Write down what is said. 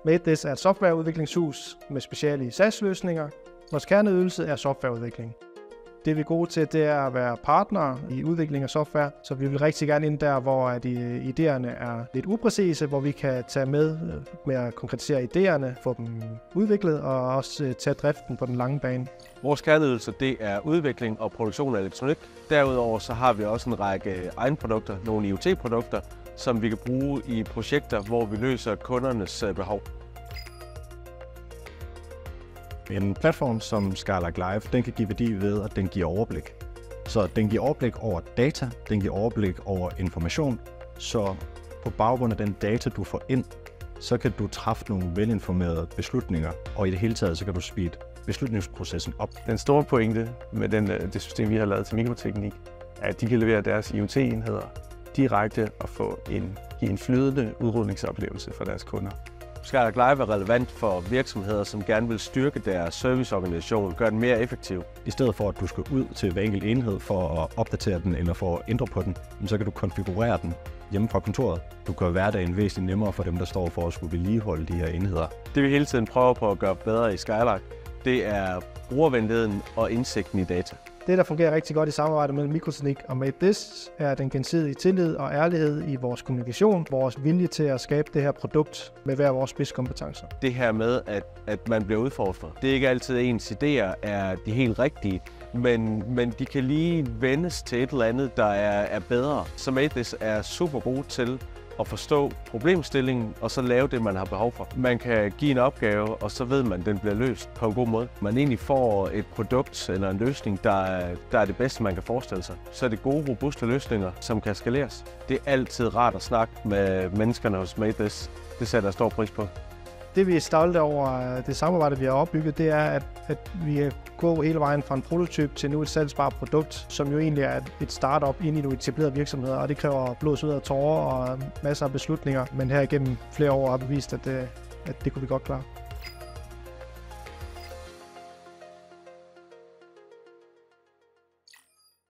MadeThis er et softwareudviklingshus med speciale i SaaS-løsninger. Vores kerneydelse er softwareudvikling. Det vi er gode til, det er at være partner i udvikling af software, så vi vil rigtig gerne ind der, hvor idéerne er lidt upræcise, hvor vi kan tage med at konkretisere idéerne, få dem udviklet og også tage driften på den lange bane. Vores kerneydelse, det er udvikling og produktion af elektronik. Derudover så har vi også en række egenprodukter, nogle IoT-produkter, som vi kan bruge i projekter, hvor vi løser kundernes behov. En platform som Skylark Live, den kan give værdi ved, at den giver overblik. Så den giver overblik over data, den giver overblik over information, så på baggrund af den data, du får ind, så kan du træffe nogle velinformerede beslutninger, og i det hele taget, så kan du speede beslutningsprocessen op. Den store pointe med det system, vi har lavet til Mikroteknik, er, at de kan levere deres IoT-enheder direkte og give en flydende udrulningsoplevelse for deres kunder. Skylark Live er relevant for virksomheder, som gerne vil styrke deres serviceorganisation, gøre den mere effektiv. I stedet for, at du skal ud til hver enkelt enhed for at opdatere den eller for at ændre på den, så kan du konfigurere den hjemme fra kontoret. Du gør hverdagen væsentligt nemmere for dem, der står for at skulle vedligeholde de her enheder. Det vi hele tiden prøver på at gøre bedre i Skylark, det er brugervenligheden og indsigten i data. Det, der fungerer rigtig godt i samarbejdet mellem Mikroteknik og MadeThis, er den gensidige tillid og ærlighed i vores kommunikation, vores vilje til at skabe det her produkt med hver vores spidskompetencer. Det her med, at man bliver udfordret. Det er ikke altid ens idéer er de helt rigtige, men de kan lige vendes til et eller andet, der er bedre. Så MadeThis er super god til at forstå problemstillingen og så lave det, man har behov for. Man kan give en opgave, og så ved man, at den bliver løst på en god måde. Man egentlig får et produkt eller en løsning, der er det bedste, man kan forestille sig. Så er det gode, robuste løsninger, som kan skaleres. Det er altid rart at snakke med menneskerne hos MadeThis. Det sætter jeg stor pris på. Det vi er stolte over det samarbejde, vi har opbygget, det er, at vi er gået hele vejen fra en prototyp til nu et salgsbart produkt, som jo egentlig er et startup ind i nogle etablerede virksomheder, og det kræver blod, sved og tårer og masser af beslutninger, men her igennem flere år har bevist, at det kunne vi godt klare.